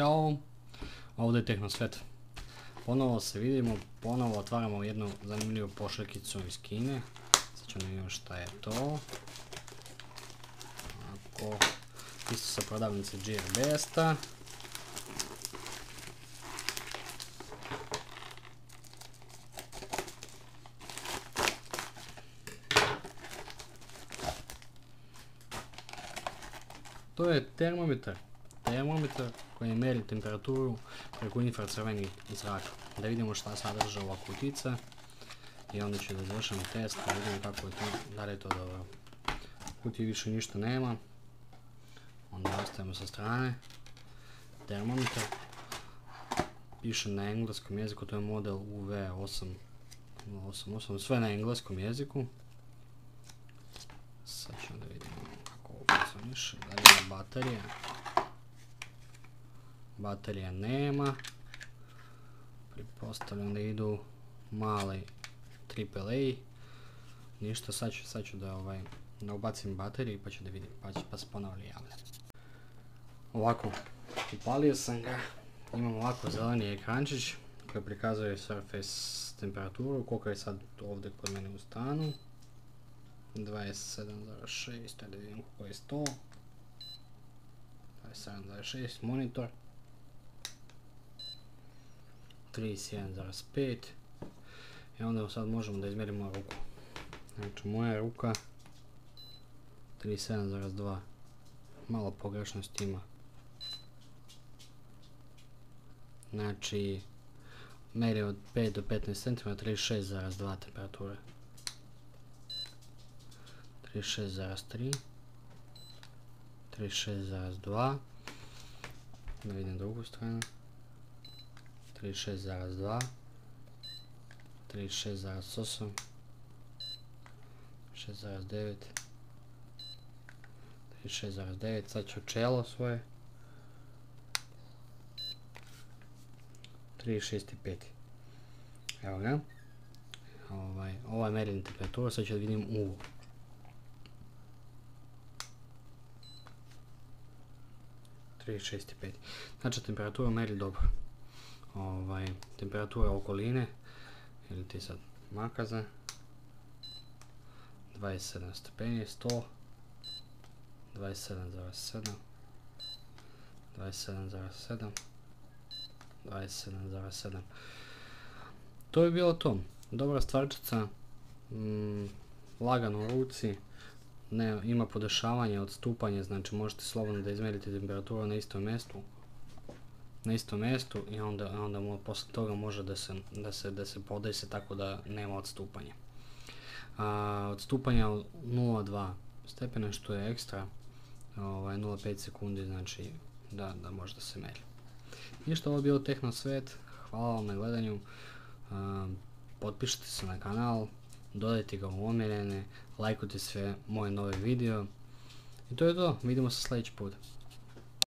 Ćao, ovdje je Tehnosvet. Ponovo se vidimo, ponovo otvaramo jednu zanimljivu pošiljkicu iz Kine. Sad ćemo vidjeti šta je to. Ovako, isto sa prodavnice Gearbesta. To je termometar koji meri temperaturu preko infracrvenih zraka. Da vidimo šta sadrži ova kutica i onda ću da izvršim test da vidimo kako je to, da li je to dobro. U kutiji više ništa nema, onda ostavimo sa strane. Termometar piše na engleskom jeziku, to je model UV888, sve na engleskom jeziku. Sad ćemo da vidimo kako ovo funkcioniše, da li ima baterija. Baterija nema. Pretpostavljam da idu mali AAA. Ništa, sad ću da ubacim bateriju pa ću da vidim, pa se ponovno javljam. Ovako, upalio sam ga. Imam ovako zeleni ekrančić koji prikazuje surface temperaturu, koliko je sad ovdje kod mene u stanu. 27,6, da vidim koliko je 100. 27,6, monitor 31,5 i onda sad možemo da izmjerimo ruku. Znači moja ruka 37,2, malo pogrešnosti ima. Znači meri od 5 do 15 cm, 36,2 temperature. 36,3, 36,2, da vidim drugu stranu, 36,2, 36,8, 6,9, 36,9, sad ću čelo svoje, 36,5, evo ga, ovo je mjerenje temperatura, sad ću da vidim uvo. Znači temperatura meri dobro. Temperatura okoline ili ti sad makaza 27 stepeni, 100, 27,7, 27,7, 27,7. To je bilo to. Dobra stvarčica, lagano u ruci. Ne, ima podešavanje, odstupanje, znači možete slobodno da izmerite temperaturu na istom mjestu i onda posle toga može da se podese tako da nema odstupanja. Odstupanja od 0,2 stepena što je ekstra, 0,5 sekundi, znači da može da se meri. Ništa, ovo je bilo Tehnosvet, hvala vam na gledanju, potpišite se na kanal, dodajte ga u omiljene, lajkujte sve moje nove video i to je to, vidimo se sljedeći put.